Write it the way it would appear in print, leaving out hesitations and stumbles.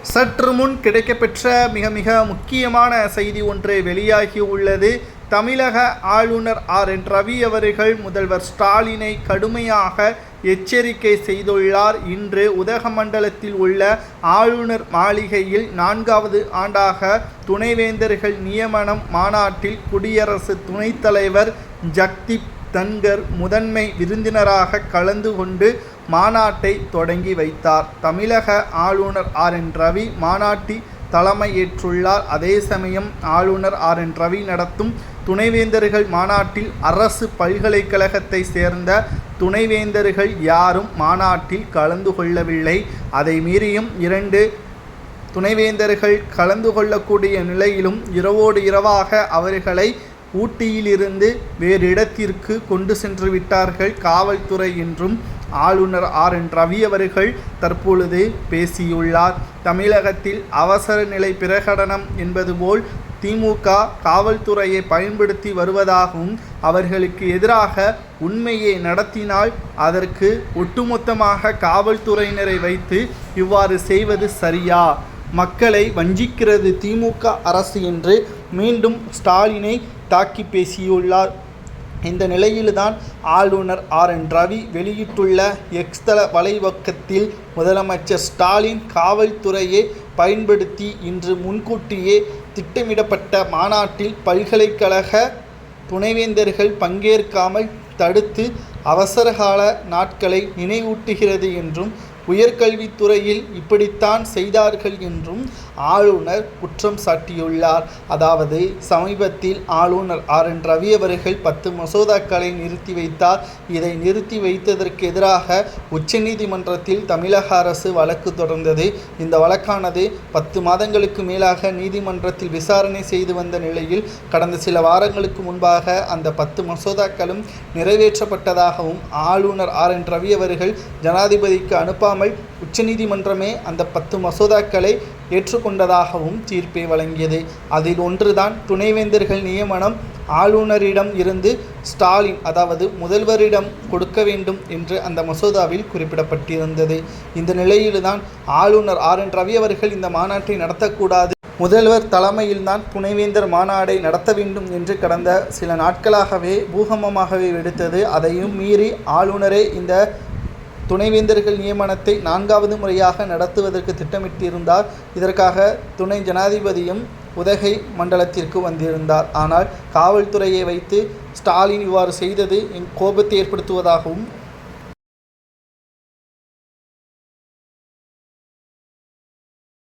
சற்று முன் கிடைக்கப்பெற்ற மிக மிக முக்கியமான செய்தி ஒன்று வெளியாகி உள்ளது. தமிழக ஆளுநர் RN ரவி அவர்கள் முதல்வர் ஸ்டாலினை கடுமையாக எச்சரிக்கை செய்துள்ளார். இன்று உதகமண்டலத்தில் உள்ள ஆளுநர் மாளிகையில் 4வது ஆண்டாக துணைவேந்தர்கள் நியமனம் மாநாட்டில் குடியரசு துணைத் தலைவர் ஜக்தீப் தன்கர் முதன்மை விருந்தினராக கலந்து கொண்டு மாநாட்டை தொடங்கி வைத்தார். தமிழக ஆளுநர் RN ரவி மாநாட்டில் தலைமையேற்றுள்ளார். அதே சமயம் ஆளுநர் RN ரவி நடத்தும் துணைவேந்தர்கள் மாநாட்டில் அரசு பல்கலைக்கழகத்தை சேர்ந்த துணைவேந்தர்கள் யாரும் மாநாட்டில் கலந்து கொள்ளவில்லை. அதை மீறியும் 2 துணைவேந்தர்கள் கலந்து கொள்ளக்கூடிய நிலையிலும் இரவோடு இரவாக அவர்களை ஊட்டியிலிருந்து வேறு இடத்திற்கு கொண்டு சென்று விட்டார்கள் காவல்துறை என்றும் ஆளுநர் RN ரவி அவர்கள் தற்பொழுது பேசியுள்ளார். தமிழகத்தில் அவசர நிலை பிரகடனம் என்பது போல் திமுக காவல்துறையை பயன்படுத்தி வருவதாகவும் அவர்களுக்கு எதிராக உண்மையை நடத்தினால் அதற்கு ஒட்டுமொத்தமாக காவல்துறையினரை வைத்து இவ்வாறு செய்வது சரியா, மக்களை வஞ்சிக்கிறது திமுக அரசு என்று மீண்டும் ஸ்டாலினை தாக்கி பேசியுள்ளார். இந்த நிலையில்தான் ஆளுநர் RN ரவி வெளியிட்டுள்ள எக்ஸ் தள வலைப்பக்கத்தில் முதலமைச்சர் ஸ்டாலின் காவல்துறையை பயன்படுத்தி இன்று முன்கூட்டியே திட்டமிடப்பட்ட மாநாட்டில் பல்கலைக்கழக துணைவேந்தர்கள் பங்கேற்காமல் தடுத்து அவசரகால நாட்களை நினைவூட்டுகிறது என்றும் உயர்கல்வித்துறையில் இப்படித்தான் செய்தார்கள் என்றும் ஆளுநர் குற்றம் சாட்டியுள்ளார். அதாவது சமீபத்தில் ஆளுநர் RN ரவி அவர்கள் 10 மசோதாக்களை நிறுத்தி வைத்தார். இதை நிறுத்தி வைத்ததற்கு எதிராக உச்சநீதிமன்றத்தில் தமிழக அரசு வழக்கு தொடர்ந்தது. இந்த வழக்கானது 10 மாதங்களுக்கு மேலாக நீதிமன்றத்தில் விசாரணை செய்து வந்த நிலையில் கடந்த சில வாரங்களுக்கு முன்பாக அந்த 10 மசோதாக்களும் நிறைவேற்றப்பட்டதாகவும் ஆளுநர் RN ரவி அவர்கள் ஜனாதிபதிக்கு அனுப்பாமல் உச்சநீதிமன்றமே அந்த 10 மசோதாக்களை ஏற்றுக்கொண்டதாகவும் தீர்ப்பை வழங்கியது. அதில் ஒன்றுதான் துணைவேந்தர்கள் நியமனம் ஆளுநரிடம் இருந்து ஸ்டாலின் அதாவது முதல்வரிடம் கொடுக்க வேண்டும் என்று அந்த மசோதாவில் குறிப்பிடப்பட்டிருந்தது. இந்த நிலையில்தான் ஆளுநர் RN ரவி அவர்கள் இந்த மாநாட்டை நடத்தக்கூடாது, முதல்வர் தலைமையில்தான் துணைவேந்தர் மாநாடை நடத்த வேண்டும் என்று கடந்த சில நாட்களாகவே பூகம்பமாகவே வெடித்தது. அதையும் மீறி ஆளுநரே இந்த துணைவேந்தர்கள் நியமனத்தை 4வது முறையாக நடத்துவதற்கு திட்டமிட்டிருந்தார். இதற்காக துணை ஜனாதிபதியும் உதகை மண்டலத்திற்கு வந்திருந்தார். ஆனால் காவல்துறையை வைத்து ஸ்டாலின் இவ்வாறு செய்தது கோபத்தை ஏற்படுத்துவதாகவும்